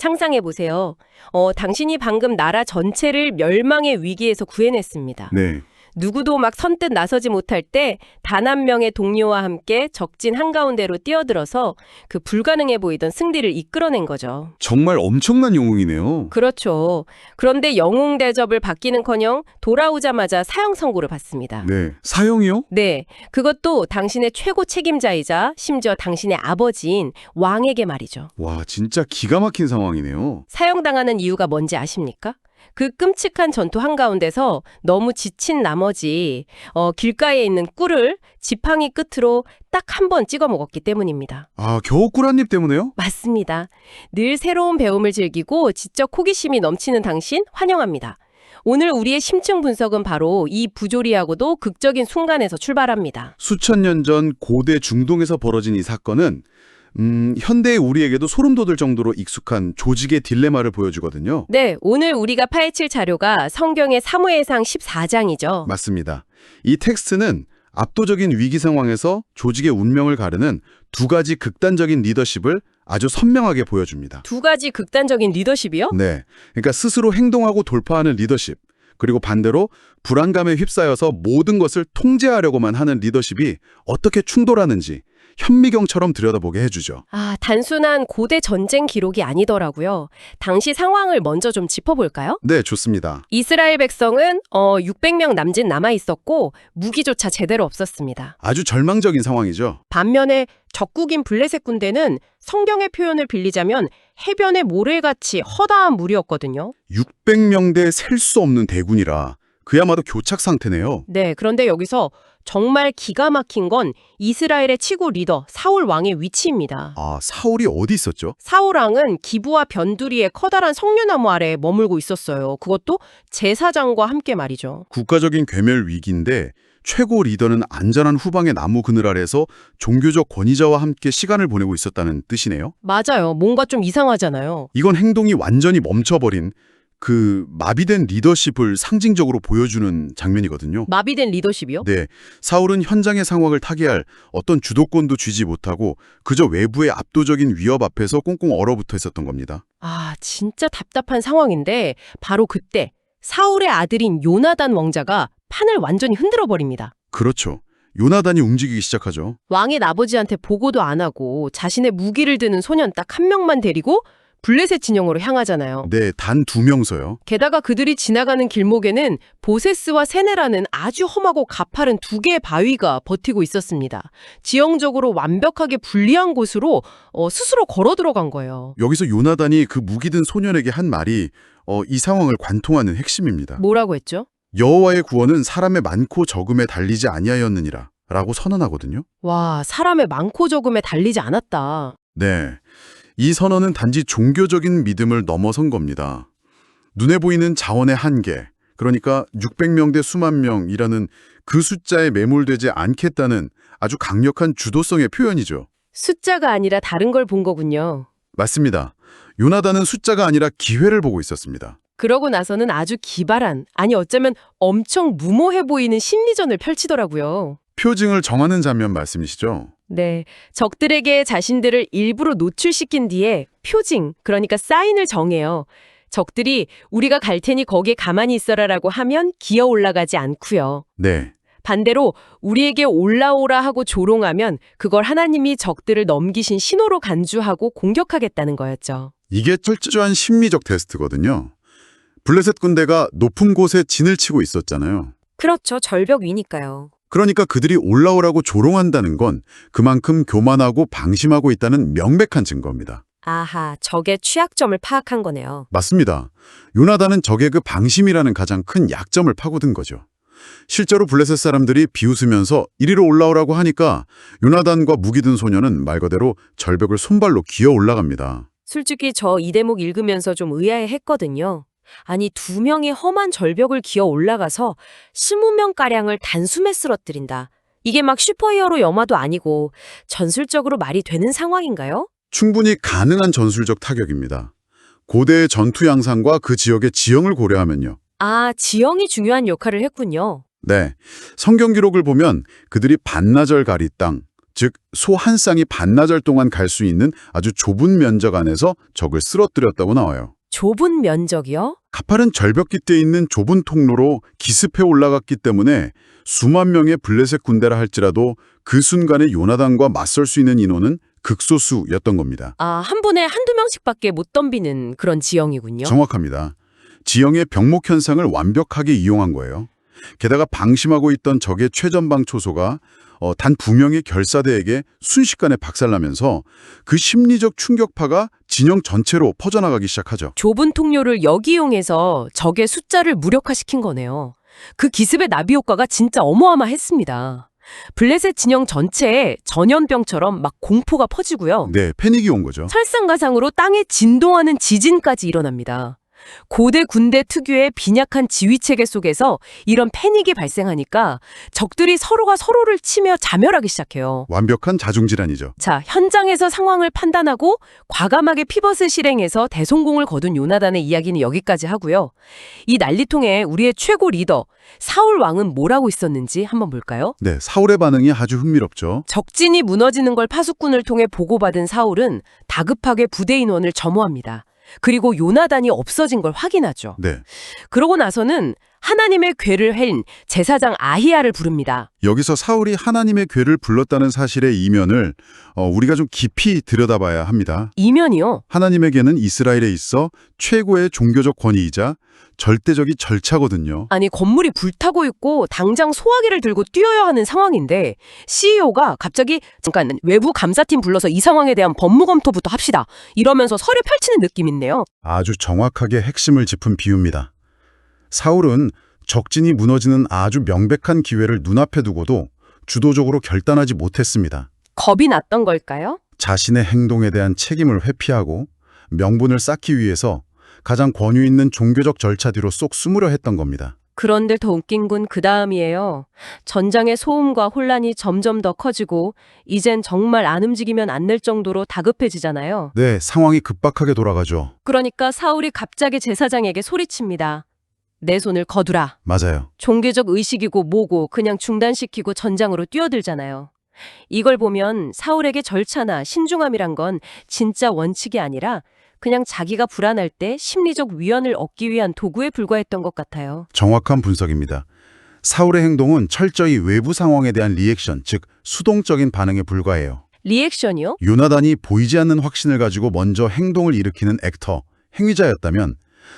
상상해 보세요. 당신이 방금 나라 전체를 멸망의 위기에서 구해냈습니다. 네. 누구도 막 선뜻 나서지 못할 때 단 한 명의 동료와 함께 적진 한가운데로 뛰어들어서 그 불가능해 보이던 승리를 이끌어낸 거죠. 정말 엄청난 영웅이네요. 그렇죠. 그런데 영웅 대접을 받기는커녕 돌아오자마자 사형 선고를 받습니다. 네. 사형이요? 네, 그것도 당신의 최고 책임자이자 심지어 당신의 아버지인 왕에게 말이죠. 와, 진짜 기가 막힌 상황이네요. 사형당하는 이유가 뭔지 아십니까? 그 끔찍한 전투 한가운데서 너무 지친 나머지 길가에 있는 꿀을 지팡이 끝으로 딱 한 번 찍어 먹었기 때문입니다. 아, 겨우 꿀 한 입 때문에요? 맞습니다. 늘 새로운 배움을 즐기고 지적 호기심이 넘치는 당신 환영합니다. 오늘 우리의 심층 분석은 바로 이 부조리하고도 극적인 순간에서 출발합니다. 수천 년 전 고대 중동에서 벌어진 이 사건은 현대의 우리에게도 소름 돋을 정도로 익숙한 조직의 딜레마를 보여주거든요. 네, 오늘 우리가 파헤칠 자료가 성경의 사무엘상 14장이죠. 맞습니다. 이 텍스트는 압도적인 위기 상황에서 조직의 운명을 가르는 두 가지 극단적인 리더십을 아주 선명하게 보여줍니다. 두 가지 극단적인 리더십이요? 네, 그러니까 스스로 행동하고 돌파하는 리더십, 그리고 반대로 불안감에 휩싸여서 모든 것을 통제하려고만 하는 리더십이 어떻게 충돌하는지 현미경처럼 들여다보게 해주죠. 아, 단순한 고대 전쟁 기록이 아니더라고요. 당시 상황을 먼저 좀 짚어볼까요? 네, 좋습니다. 이스라엘 백성은 600명 남짓 남아 있었고 무기조차 제대로 없었습니다. 아주 절망적인 상황이죠. 반면에 적국인 블레셋 군대는 성경의 표현을 빌리자면 해변의 모래같이 허다한 무리였거든요. 600명대 셀 수 없는 대군이라 그야말로 교착 상태네요. 네, 그런데 여기서 정말 기가 막힌 건 이스라엘의 치고 리더 사울 왕의 위치입니다. 아, 사울이 어디 있었죠? 사울 왕은 기브와 변두리의 커다란 석류나무 아래에 머물고 있었어요. 그것도 제사장과 함께 말이죠. 국가적인 괴멸 위기인데 최고 리더는 안전한 후방의 나무 그늘 아래서 종교적 권위자와 함께 시간을 보내고 있었다는 뜻이네요. 맞아요. 뭔가 좀 이상하잖아요. 이건 행동이 완전히 멈춰버린 그 마비된 리더십을 상징적으로 보여주는 장면이거든요. 마비된 리더십이요? 네, 사울은 현장의 상황을 타개할 어떤 주도권도 쥐지 못하고 그저 외부의 압도적인 위협 앞에서 꽁꽁 얼어붙어 있었던 겁니다. 아, 진짜 답답한 상황인데 바로 그때 사울의 아들인 요나단 왕자가 판을 완전히 흔들어 버립니다. 그렇죠. 요나단이 움직이기 시작하죠. 왕의 아버지한테 보고도 안 하고 자신의 무기를 드는 소년 딱 한 명만 데리고 블레셋 진영으로 향하잖아요. 네, 단 2명서요. 게다가 그들이 지나가는 길목에는 보세스와 세네라는 아주 험하고 가파른 두 개의 바위가 버티고 있었습니다. 지형적으로 완벽하게 분리한 곳으로 스스로 걸어 들어간 거예요. 여기서 요나단이 그 무기든 소년에게 한 말이 이 상황을 관통하는 핵심입니다. 뭐라고 했죠? 여호와의 구원은 사람의 많고 적음에 달리지 아니하였느니라 라고 선언하거든요. 와, 사람의 많고 적음에 달리지 않았다. 네, 이 선언은 단지 종교적인 믿음을 넘어선 겁니다. 눈에 보이는 자원의 한계, 그러니까 600명 대 수만 명이라는 그 숫자에 매몰되지 않겠다는 아주 강력한 주도성의 표현이죠. 숫자가 아니라 다른 걸 본 거군요. 맞습니다. 요나단은 숫자가 아니라 기회를 보고 있었습니다. 그러고 나서는 아주 기발한, 아니 어쩌면 엄청 무모해 보이는 심리전을 펼치더라고요. 표징을 정하는 장면 말씀이시죠? 네, 적들에게 자신들을 일부러 노출시킨 뒤에 표징, 그러니까 사인을 정해요. 적들이 우리가 갈 테니 거기에 가만히 있어라라고 하면 기어 올라가지 않고요. 네. 반대로 우리에게 올라오라 하고 조롱하면 그걸 하나님이 적들을 넘기신 신호로 간주하고 공격하겠다는 거였죠. 이게 철저한 심리적 테스트거든요. 블레셋 군대가 높은 곳에 진을 치고 있었잖아요. 그렇죠. 절벽 위니까요. 그러니까 그들이 올라오라고 조롱한다는 건 그만큼 교만하고 방심하고 있다는 명백한 증거입니다. 아하, 적의 취약점을 파악한 거네요. 맞습니다. 요나단은 적의 그 방심이라는 가장 큰 약점을 파고든 거죠. 실제로 블레셋 사람들이 비웃으면서 이리로 올라오라고 하니까 요나단과 무기든 소녀는 말 그대로 절벽을 손발로 기어 올라갑니다. 솔직히 저 이 대목 읽으면서 좀 의아해했거든요. 아니 2명이 험한 절벽을 기어 올라가서 20명가량을 단숨에 쓰러뜨린다. 이게 막 슈퍼히어로 영화도 아니고 전술적으로 말이 되는 상황인가요? 충분히 가능한 전술적 타격입니다. 고대의 전투 양상과 그 지역의 지형을 고려하면요. 아, 지형이 중요한 역할을 했군요. 네, 성경 기록을 보면 그들이 반나절 가리 땅, 즉 소 한 쌍이 반나절 동안 갈 수 있는 아주 좁은 면적 안에서 적을 쓰러뜨렸다고 나와요. 좁은 면적이요? 가팔은 절벽 깃대에 있는 좁은 통로로 기습해 올라갔기 때문에 수만 명의 블레셋 군대라 할지라도 그 순간에 요나단과 맞설 수 있는 인원은 극소수였던 겁니다. 아, 한 번에 한두 명씩밖에 못 덤비는 그런 지형이군요. 정확합니다. 지형의 병목 현상을 완벽하게 이용한 거예요. 게다가 방심하고 있던 적의 최전방 초소가 단 2명의 결사대에게 순식간에 박살나면서 그 심리적 충격파가 진영 전체로 퍼져나가기 시작하죠. 좁은 통로를 역이용해서 적의 숫자를 무력화시킨 거네요. 그 기습의 나비 효과가 진짜 어마어마했습니다. 블레셋 진영 전체에 전염병처럼 막 공포가 퍼지고요. 네, 패닉이 온 거죠. 설상가상으로 땅에 진동하는 지진까지 일어납니다. 고대 군대 특유의 빈약한 지휘체계 속에서 이런 패닉이 발생하니까 적들이 서로가 서로를 치며 자멸하기 시작해요. 완벽한 자중질환이죠. 자, 현장에서 상황을 판단하고 과감하게 피벗을 실행해서 대성공을 거둔 요나단의 이야기는 여기까지 하고요. 이 난리통에 우리의 최고 리더 사울 왕은 뭐라고 있었는지 한번 볼까요? 네, 사울의 반응이 아주 흥미롭죠. 적진이 무너지는 걸 파수꾼을 통해 보고받은 사울은 다급하게 부대 인원을 점호합니다. 그리고 요나단이 없어진 걸 확인하죠. 네, 그러고 나서는 하나님의 궤를 헬인 제사장 아히야를 부릅니다. 여기서 사울이 하나님의 궤를 불렀다는 사실의 이면을 우리가 좀 깊이 들여다봐야 합니다. 이면이요. 하나님에게는 이스라엘에 있어 최고의 종교적 권위이자 절대적인 절차거든요. 아니, 건물이 불타고 있고 당장 소화기를 들고 뛰어야 하는 상황인데 CEO가 갑자기 잠깐 외부 감사팀 불러서 이 상황에 대한 법무 검토부터 합시다. 이러면서 서류 펼치는 느낌인데요. 아주 정확하게 핵심을 짚은 비유입니다. 사울은 적진이 무너지는 아주 명백한 기회를 눈앞에 두고도 주도적으로 결단하지 못했습니다. 겁이 났던 걸까요? 자신의 행동에 대한 책임을 회피하고 명분을 쌓기 위해서 가장 권위 있는 종교적 절차 뒤로 쏙 숨으려 했던 겁니다. 그런데 더 웃긴 건 그 다음이에요. 전장의 소음과 혼란이 점점 더 커지고 이젠 정말 안 움직이면 안 될 정도로 다급해지잖아요. 네, 상황이 급박하게 돌아가죠. 그러니까 사울이 갑자기 제사장에게 소리칩니다. 내 손을 거두라. 맞아요. 종교적 의식이고 뭐고 그냥 중단시키고 전장으로 뛰어들잖아요. 이걸 보면 사울에게 절차나 신중함이란 건 진짜 원칙이 아니라 그냥 자기가 불안할 때 심리적 위안을 얻기 위한 도구에 불과했던 것 같아요. 정확한 분석입니다. 사울의 행동은 철저히 외부 상황에 대한 리액션, 즉 수동적인 반응에 불과해요. 리액션이요? 요나단이 보이지 않는 확신을 가지고 먼저 행동을 일으키는 액터, 행위자였다면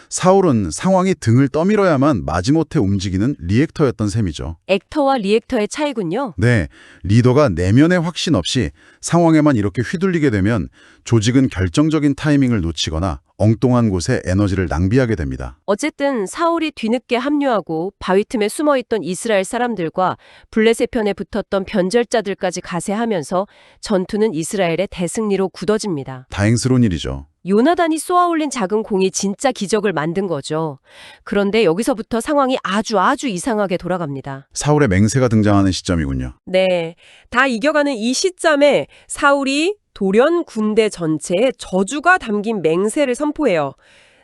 사울은 상황이 등을 떠밀어야만 마지못해 움직이는 리액터였던 셈이죠. 액터와 리액터의 차이군요. 네, 리더가 내면의 확신 없이 상황에만 이렇게 휘둘리게 되면 조직은 결정적인 타이밍을 놓치거나 엉뚱한 곳에 에너지를 낭비하게 됩니다. 어쨌든 사울이 뒤늦게 합류하고 바위 틈에 숨어있던 이스라엘 사람들과 블레셋 편에 붙었던 변절자들까지 가세하면서 전투는 이스라엘의 대승리로 굳어집니다. 다행스러운 일이죠. 요나단이 쏘아올린 작은 공이 진짜 기적을 만든 거죠. 그런데 여기서부터 상황이 아주 이상하게 돌아갑니다. 사울의 맹세가 등장하는 시점이군요. 네, 다 이겨가는 이 시점에 사울이 돌연 군대 전체에 저주가 담긴 맹세를 선포해요.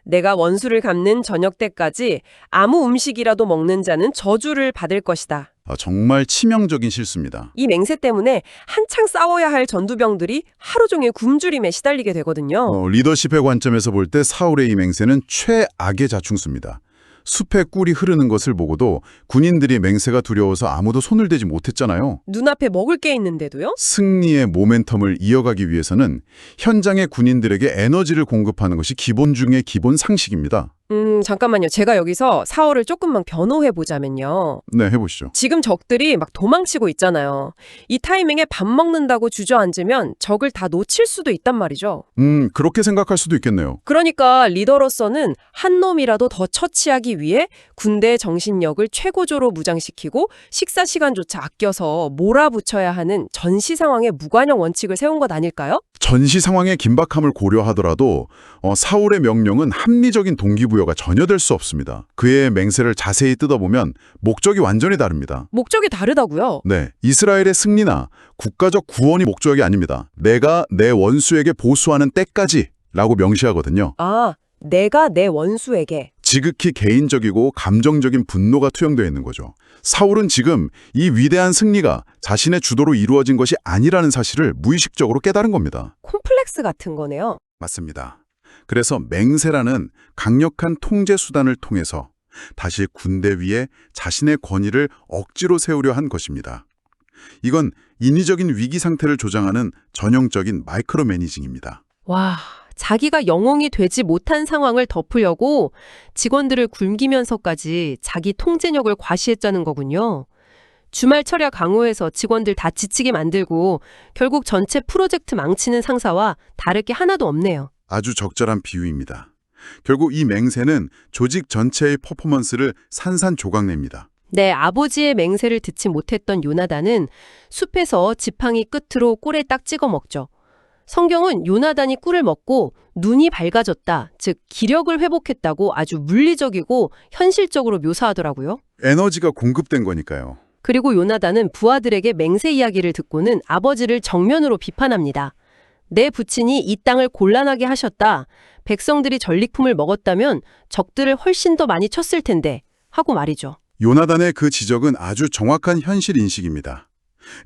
내가 원수를 갚는 저녁 때까지 아무 음식이라도 먹는 자는 저주를 받을 것이다. 정말 치명적인 실수입니다. 이 맹세 때문에 한창 싸워야 할 전두병들이 하루 종일 굶주림에 시달리게 되거든요. 리더십의 관점에서 볼 때 사울의 이 맹세는 최악의 자충수입니다. 숲에 꿀이 흐르는 것을 보고도 군인들이 맹세가 두려워서 아무도 손을 대지 못했잖아요. 눈앞에 먹을 게 있는데도요? 승리의 모멘텀을 이어가기 위해서는 현장의 군인들에게 에너지를 공급하는 것이 기본 중의 기본 상식입니다. 잠깐만요. 제가 여기서 사울을 조금만 변호해 보자면요. 네, 해보시죠. 지금 적들이 막 도망치고 있잖아요. 이 타이밍에 밥 먹는다고 주저앉으면 적을 다 놓칠 수도 있단 말이죠. 그렇게 생각할 수도 있겠네요. 그러니까 리더로서는 한 놈이라도 더 처치하기 위해 군대의 정신력을 최고조로 무장시키고 식사 시간조차 아껴서 몰아붙여야 하는 전시 상황의 무관용 원칙을 세운 것 아닐까요? 전시 상황의 긴박함을 고려하더라도 사울의 명령은 합리적인 동기부여가 전혀 될 수 없습니다. 그의 맹세를 자세히 뜯어보면 목적이 완전히 다릅니다. 목적이 다르다고요? 네, 이스라엘의 승리나 국가적 구원이 목적이 아닙니다. 내가 내 원수에게 보수하는 때까지 라고 명시하거든요. 아, 내가 내 원수에게. 지극히 개인적이고 감정적인 분노가 투영되어 있는 거죠. 사울은 지금 이 위대한 승리가 자신의 주도로 이루어진 것이 아니라는 사실을 무의식적으로 깨달은 겁니다. 콤플렉스 같은 거네요. 맞습니다. 그래서 맹세라는 강력한 통제 수단을 통해서 다시 군대 위에 자신의 권위를 억지로 세우려 한 것입니다. 이건 인위적인 위기 상태를 조장하는 전형적인 마이크로 매니징입니다. 와, 자기가 영웅이 되지 못한 상황을 덮으려고 직원들을 굶기면서까지 자기 통제력을 과시했자는 거군요. 주말 철야 강요해서 직원들 다 지치게 만들고 결국 전체 프로젝트 망치는 상사와 다를 게 하나도 없네요. 아주 적절한 비유입니다. 결국 이 맹세는 조직 전체의 퍼포먼스를 산산조각냅니다. 네, 아버지의 맹세를 듣지 못했던 요나단은 숲에서 지팡이 끝으로 꿀에 딱 찍어 먹죠. 성경은 요나단이 꿀을 먹고 눈이 밝아졌다, 즉 기력을 회복했다고 아주 물리적이고 현실적으로 묘사하더라고요. 에너지가 공급된 거니까요. 그리고 요나단은 부하들에게 맹세 이야기를 듣고는 아버지를 정면으로 비판합니다. 내 부친이 이 땅을 곤란하게 하셨다. 백성들이 전리품을 먹었다면 적들을 훨씬 더 많이 쳤을 텐데 하고 말이죠. 요나단의 그 지적은 아주 정확한 현실 인식입니다.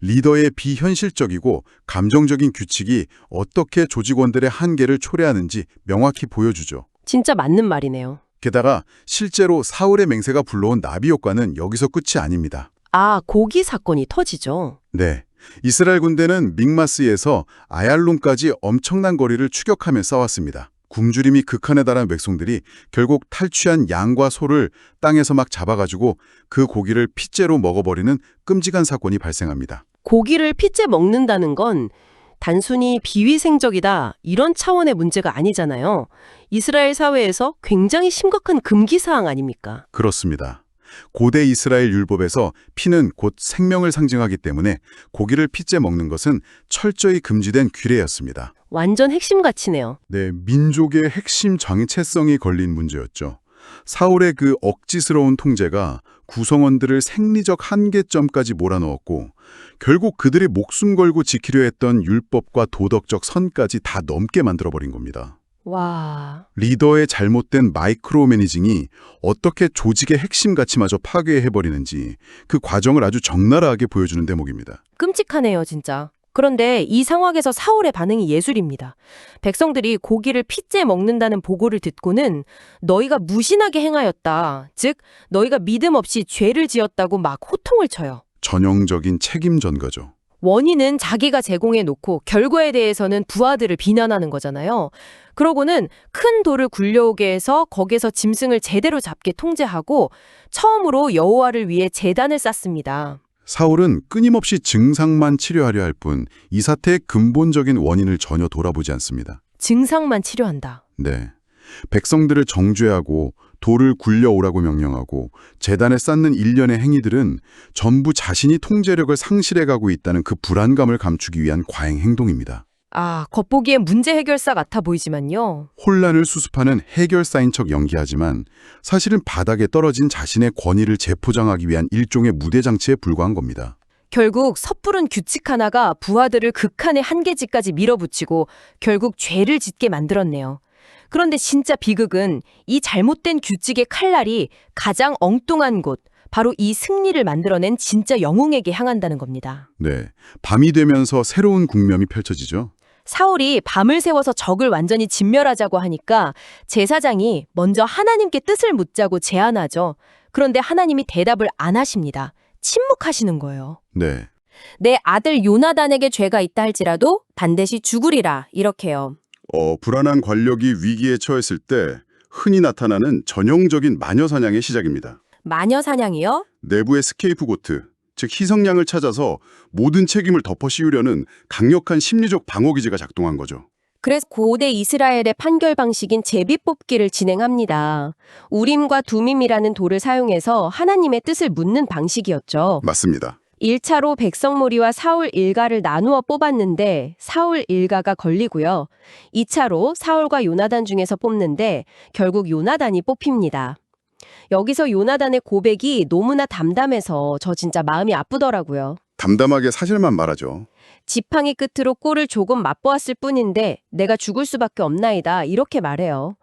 리더의 비현실적이고 감정적인 규칙이 어떻게 조직원들의 한계를 초래하는지 명확히 보여주죠. 진짜 맞는 말이네요. 게다가 실제로 사울의 맹세가 불러온 나비 효과는 여기서 끝이 아닙니다. 아, 고기 사건이 터지죠. 네. 이스라엘 군대는 믹마스에서 아얄론까지 엄청난 거리를 추격하며 싸웠습니다. 굶주림이 극한에 달한 백성들이 결국 탈취한 양과 소를 땅에서 막 잡아가지고 그 고기를 핏째로 먹어버리는 끔찍한 사건이 발생합니다. 고기를 핏째 먹는다는 건 단순히 비위생적이다 이런 차원의 문제가 아니잖아요. 이스라엘 사회에서 굉장히 심각한 금기사항 아닙니까? 그렇습니다. 고대 이스라엘 율법에서 피는 곧 생명을 상징하기 때문에 고기를 핏째 먹는 것은 철저히 금지된 규례였습니다. 완전 핵심 가치네요. 네, 민족의 핵심 정체성이 걸린 문제였죠. 사울의 그 억지스러운 통제가 구성원들을 생리적 한계점까지 몰아넣었고 결국 그들이 목숨 걸고 지키려 했던 율법과 도덕적 선까지 다 넘게 만들어버린 겁니다. 와, 리더의 잘못된 마이크로 매니징이 어떻게 조직의 핵심 가치마저 파괴해버리는지 그 과정을 아주 적나라하게 보여주는 대목입니다. 끔찍하네요, 진짜. 그런데 이 상황에서 사울의 반응이 예술입니다. 백성들이 고기를 핏째 먹는다는 보고를 듣고는 너희가 무신하게 행하였다. 즉, 너희가 믿음 없이 죄를 지었다고 막 호통을 쳐요. 전형적인 책임 전가죠. 원인은 자기가 제공해 놓고 결과에 대해서는 부하들을 비난하는 거잖아요. 그러고는 큰 돌을 굴려오게 해서 거기서 짐승을 제대로 잡게 통제하고 처음으로 여호와를 위해 제단을 쌓습니다. 사울은 끊임없이 증상만 치료하려 할 뿐 이 사태의 근본적인 원인을 전혀 돌아보지 않습니다. 증상만 치료한다. 네. 백성들을 정죄하고 돌을 굴려오라고 명령하고 제단에 쌓는 일련의 행위들은 전부 자신이 통제력을 상실해가고 있다는 그 불안감을 감추기 위한 과잉 행동입니다. 아, 겉보기엔 문제 해결사 같아 보이지만요. 혼란을 수습하는 해결사인 척 연기하지만 사실은 바닥에 떨어진 자신의 권위를 재포장하기 위한 일종의 무대장치에 불과한 겁니다. 결국 섣부른 규칙 하나가 부하들을 극한의 한계치까지 밀어붙이고 결국 죄를 짓게 만들었네요. 그런데 진짜 비극은 이 잘못된 규칙의 칼날이 가장 엉뚱한 곳, 바로 이 승리를 만들어낸 진짜 영웅에게 향한다는 겁니다. 네, 밤이 되면서 새로운 국면이 펼쳐지죠. 사울이 밤을 새워서 적을 완전히 진멸하자고 하니까 제사장이 먼저 하나님께 뜻을 묻자고 제안하죠. 그런데 하나님이 대답을 안 하십니다. 침묵하시는 거예요. 네, 내 아들 요나단에게 죄가 있다 할지라도 반드시 죽으리라 이렇게요. 불안한 권력이 위기에 처했을 때 흔히 나타나는 전형적인 마녀 사냥의 시작입니다. 마녀 사냥이요? 내부의 스케이프고트, 즉 희생양을 찾아서 모든 책임을 덮어씌우려는 강력한 심리적 방어 기제가 작동한 거죠. 그래서 고대 이스라엘의 판결 방식인 제비 뽑기를 진행합니다. 우림과 두밈이라는 돌을 사용해서 하나님의 뜻을 묻는 방식이었죠. 맞습니다. 1차로 백성 무리와 사울 일가를 나누어 뽑았는데 사울 일가가 걸리고요. 2차로 사울과 요나단 중에서 뽑는데 결국 요나단이 뽑힙니다. 여기서 요나단의 고백이 너무나 담담해서 저 진짜 마음이 아프더라고요. 담담하게 사실만 말하죠. 지팡이 끝으로 꿀을 조금 맛보았을 뿐인데 내가 죽을 수밖에 없나이다 이렇게 말해요.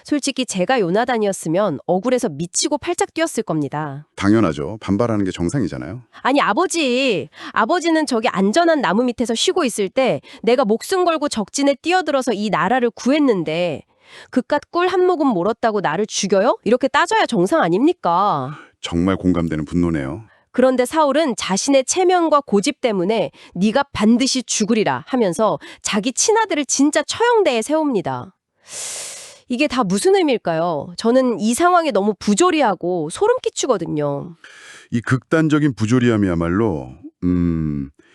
솔직히 제가 요나단이었으면 억울해서 미치고 팔짝 뛰었을 겁니다. 당연하죠. 반발하는 게 정상이잖아요. 아니 아버지는 저기 안전한 나무 밑에서 쉬고 있을 때 내가 목숨 걸고 적진에 뛰어들어서 이 나라를 구했는데 그깟 꿀 한 모금 몰았다고 나를 죽여요? 이렇게 따져야 정상 아닙니까? 정말 공감되는 분노네요. 그런데 사울은 자신의 체면과 고집 때문에 네가 반드시 죽으리라 하면서 자기 친아들을 진짜 처형대에 세웁니다. 이게 다 무슨 의미일까요? 저는 이 상황이 너무 부조리하고 소름 끼치거든요. 이 극단적인 부조리함이야말로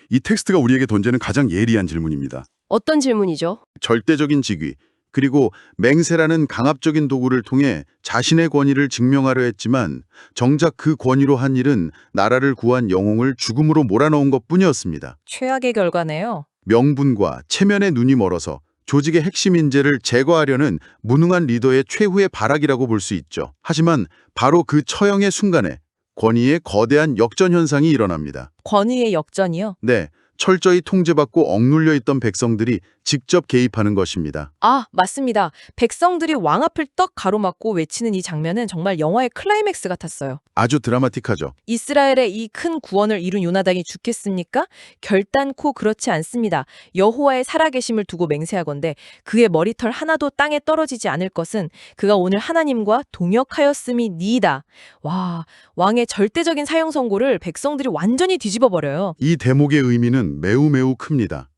이 텍스트가 우리에게 던지는 가장 예리한 질문입니다. 어떤 질문이죠? 절대적인 직위, 그리고 맹세라는 강압적인 도구를 통해 자신의 권위를 증명하려 했지만 정작 그 권위로 한 일은 나라를 구한 영웅을 죽음으로 몰아넣은 것뿐이었습니다. 최악의 결과네요. 명분과 체면에 눈이 멀어서 조직의 핵심 인재를 제거하려는 무능한 리더의 최후의 발악이라고 볼 수 있죠. 하지만 바로 그 처형의 순간에 권위의 거대한 역전 현상이 일어납니다. 권위의 역전이요? 네, 철저히 통제받고 억눌려 있던 백성들이 직접 개입하는 것입니다. 아, 맞습니다. 백성들이 왕 앞을 떡 가로막고 외치는 이 장면은 정말 영화의 클라이맥스 같았어요. 아주 드라마틱하죠. 이스라엘의 이 큰 구원을 이룬 요나단이 죽겠습니까? 결단코 그렇지 않습니다. 여호와의 살아계심을 두고 맹세하건대 그의 머리털 하나도 땅에 떨어지지 않을 것은 그가 오늘 하나님과 동역하였음이니이다. 와, 왕의 절대적인 사형 선고를 백성들이 완전히 뒤집어버려요. 이 대목의 의미는 매우 큽니다.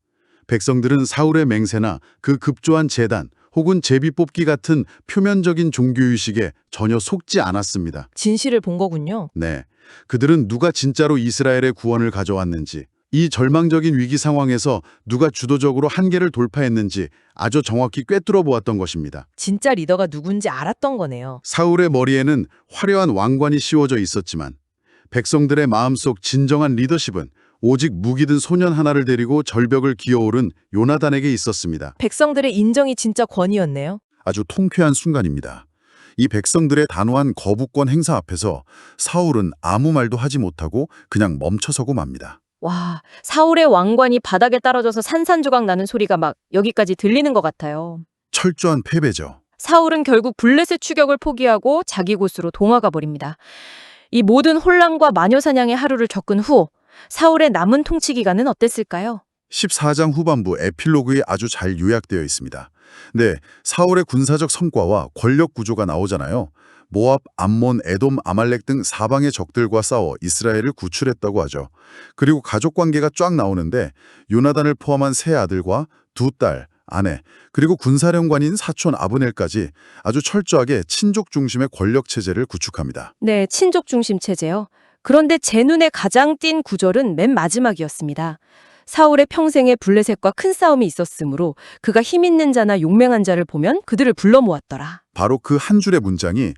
백성들은 사울의 맹세나 그 급조한 제단 혹은 제비 뽑기 같은 표면적인 종교의식에 전혀 속지 않았습니다. 진실을 본 거군요. 네, 그들은 누가 진짜로 이스라엘의 구원을 가져왔는지, 이 절망적인 위기 상황에서 누가 주도적으로 한계를 돌파했는지 아주 정확히 꿰뚫어 보았던 것입니다. 진짜 리더가 누군지 알았던 거네요. 사울의 머리에는 화려한 왕관이 씌워져 있었지만 백성들의 마음속 진정한 리더십은 오직 무기든 소년 하나를 데리고 절벽을 기어오른 요나단에게 있었습니다. 백성들의 인정이 진짜 권위였네요. 아주 통쾌한 순간입니다. 이 백성들의 단호한 거부권 행사 앞에서 사울은 아무 말도 하지 못하고 그냥 멈춰서고 맙니다. 와, 사울의 왕관이 바닥에 떨어져서 산산조각 나는 소리가 막 여기까지 들리는 것 같아요. 철저한 패배죠. 사울은 결국 블레셋 추격을 포기하고 자기 곳으로 동화가 버립니다. 이 모든 혼란과 마녀사냥의 하루를 겪은 후 사울의 남은 통치 기간은 어땠을까요? 14장 후반부 에필로그에 아주 잘 요약되어 있습니다. 네, 사울의 군사적 성과와 권력 구조가 나오잖아요. 모압, 암몬, 에돔, 아말렉 등 사방의 적들과 싸워 이스라엘을 구출했다고 하죠. 그리고 가족 관계가 쫙 나오는데 요나단을 포함한 세 아들과 두 딸, 아내, 그리고 군사령관인 사촌 아브넬까지 아주 철저하게 친족 중심의 권력 체제를 구축합니다. 네, 친족 중심 체제요. 그런데 제 눈에 가장 띈 구절은 맨 마지막이었습니다. 사울의 평생에 블레셋과 큰 싸움이 있었으므로 그가 힘 있는 자나 용맹한 자를 보면 그들을 불러 모았더라. 바로 그 한 줄의 문장이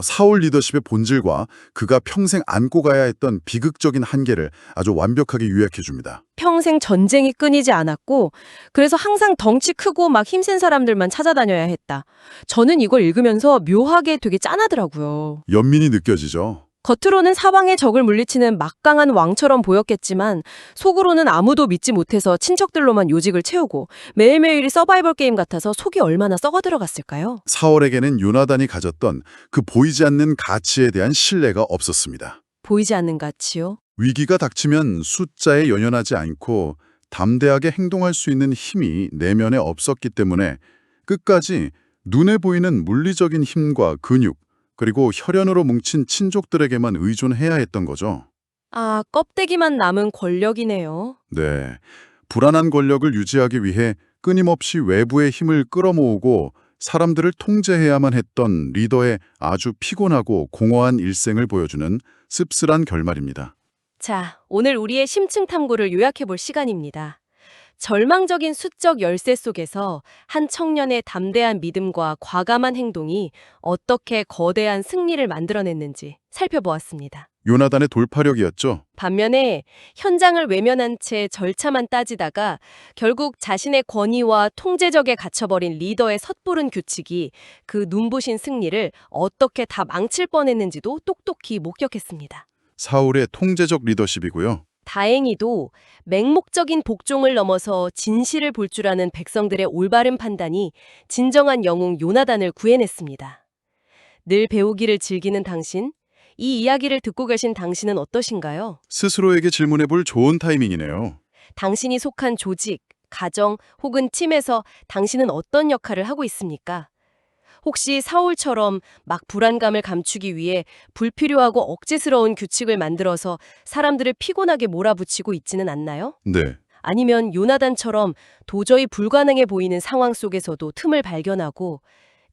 사울 리더십의 본질과 그가 평생 안고 가야 했던 비극적인 한계를 아주 완벽하게 요약해 줍니다. 평생 전쟁이 끊이지 않았고 그래서 항상 덩치 크고 막 힘센 사람들만 찾아다녀야 했다. 저는 이걸 읽으면서 묘하게 되게 짠하더라고요. 연민이 느껴지죠. 겉으로는 사방의 적을 물리치는 막강한 왕처럼 보였겠지만 속으로는 아무도 믿지 못해서 친척들로만 요직을 채우고 매일매일이 서바이벌 게임 같아서 속이 얼마나 썩어 들어갔을까요? 사울에게는 요나단이 가졌던 그 보이지 않는 가치에 대한 신뢰가 없었습니다. 보이지 않는 가치요? 위기가 닥치면 숫자에 연연하지 않고 담대하게 행동할 수 있는 힘이 내면에 없었기 때문에 끝까지 눈에 보이는 물리적인 힘과 근육, 그리고 혈연으로 뭉친 친족들에게만 의존해야 했던 거죠. 아, 껍데기만 남은 권력이네요. 네, 불안한 권력을 유지하기 위해 끊임없이 외부의 힘을 끌어모으고 사람들을 통제해야만 했던 리더의 아주 피곤하고 공허한 일생을 보여주는 씁쓸한 결말입니다. 자, 오늘 우리의 심층 탐구를 요약해 볼 시간입니다. 절망적인 수적 열세 속에서 한 청년의 담대한 믿음과 과감한 행동이 어떻게 거대한 승리를 만들어냈는지 살펴보았습니다. 요나단의 돌파력이었죠. 반면에 현장을 외면한 채 절차만 따지다가 결국 자신의 권위와 통제적에 갇혀버린 리더의 섣부른 규칙이 그 눈부신 승리를 어떻게 다 망칠 뻔했는지도 똑똑히 목격했습니다. 사울의 통제적 리더십이고요. 다행히도 맹목적인 복종을 넘어서 진실을 볼 줄 아는 백성들의 올바른 판단이 진정한 영웅 요나단을 구해냈습니다. 늘 배우기를 즐기는 당신, 이 이야기를 듣고 계신 당신은 어떠신가요? 스스로에게 질문해 볼 좋은 타이밍이네요. 당신이 속한 조직, 가정 혹은 팀에서 당신은 어떤 역할을 하고 있습니까? 혹시 사울처럼 막 불안감을 감추기 위해 불필요하고 억지스러운 규칙을 만들어서 사람들을 피곤하게 몰아붙이고 있지는 않나요? 네. 아니면 요나단처럼 도저히 불가능해 보이는 상황 속에서도 틈을 발견하고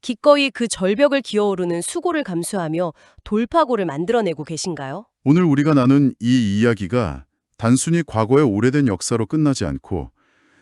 기꺼이 그 절벽을 기어오르는 수고를 감수하며 돌파구를 만들어내고 계신가요? 오늘 우리가 나눈 이 이야기가 단순히 과거의 오래된 역사로 끝나지 않고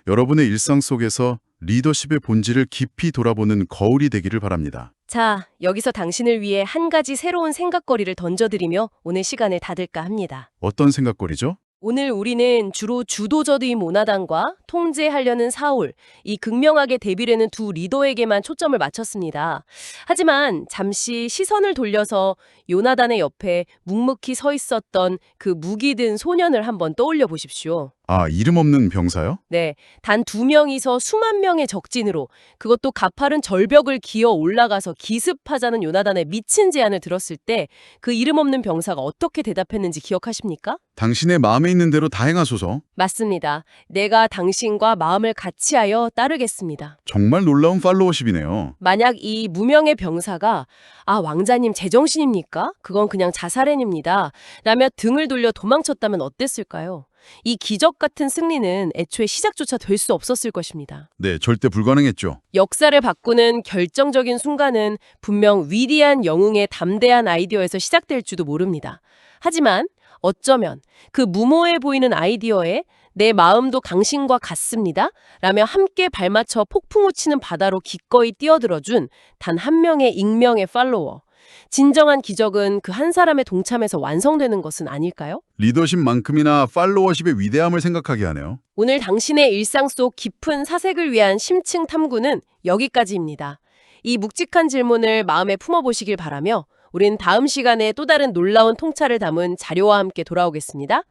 여러분의 일상 속에서 리더십의 본질을 깊이 돌아보는 거울이 되기를 바랍니다. 자, 여기서 당신을 위해 한 가지 새로운 생각거리를 던져드리며 오늘 시간을 닫을까 합니다. 어떤 생각거리죠? 오늘 우리는 주로 주도적인 모나단과 통제하려는 사울, 이 극명하게 대비되는 두 리더에게만 초점을 맞췄습니다. 하지만 잠시 시선을 돌려서 요나단의 옆에 묵묵히 서 있었던 그 무기 든 소년을 한번 떠올려 보십시오. 아, 이름 없는 병사요? 네, 단 2명이서 수만 명의 적진으로 그것도 가파른 절벽을 기어 올라가서 기습하자는 요나단의 미친 제안을 들었을 때 그 이름 없는 병사가 어떻게 대답했는지 기억하십니까? 당신의 마음에 있는 대로 다 행하소서. 맞습니다. 내가 당신과 마음을 같이하여 따르겠습니다. 정말 놀라운 팔로워십이네요. 만약 이 무명의 병사가 왕자님 제정신입니까? 그건 그냥 자살행위입니다. 라며 등을 돌려 도망쳤다면 어땠을까요? 이 기적 같은 승리는 애초에 시작조차 될 수 없었을 것입니다. 네, 절대 불가능했죠. 역사를 바꾸는 결정적인 순간은 분명 위대한 영웅의 담대한 아이디어에서 시작될지도 모릅니다. 하지만 어쩌면 그 무모해 보이는 아이디어에 내 마음도 당신과 같습니다. 라며 함께 발맞춰 폭풍우 치는 바다로 기꺼이 뛰어들어준 단 한 명의 익명의 팔로워. 진정한 기적은 그 한 사람의 동참에서 완성되는 것은 아닐까요? 리더십만큼이나 팔로워십의 위대함을 생각하게 하네요. 오늘 당신의 일상 속 깊은 사색을 위한 심층 탐구는 여기까지입니다. 이 묵직한 질문을 마음에 품어보시길 바라며 우린 다음 시간에 또 다른 놀라운 통찰을 담은 자료와 함께 돌아오겠습니다.